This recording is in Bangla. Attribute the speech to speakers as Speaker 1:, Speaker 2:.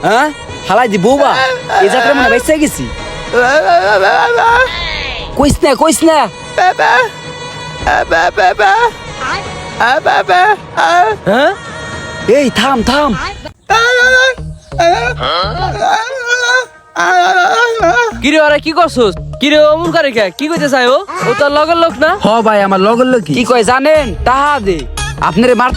Speaker 1: হ্যাঁ হালাই দি বউবা এই যাত্রা মনে বেঁচে গেছি কইস না হ্যাঁ এই থাম
Speaker 2: কিরে ওরা কি করছস কিরে অমন করে কি কইতে চাই ও তোর লগের লোক না
Speaker 1: হ ভাই আমার লগের লোক কি কয় জানেন টাহা দে আপনারে মার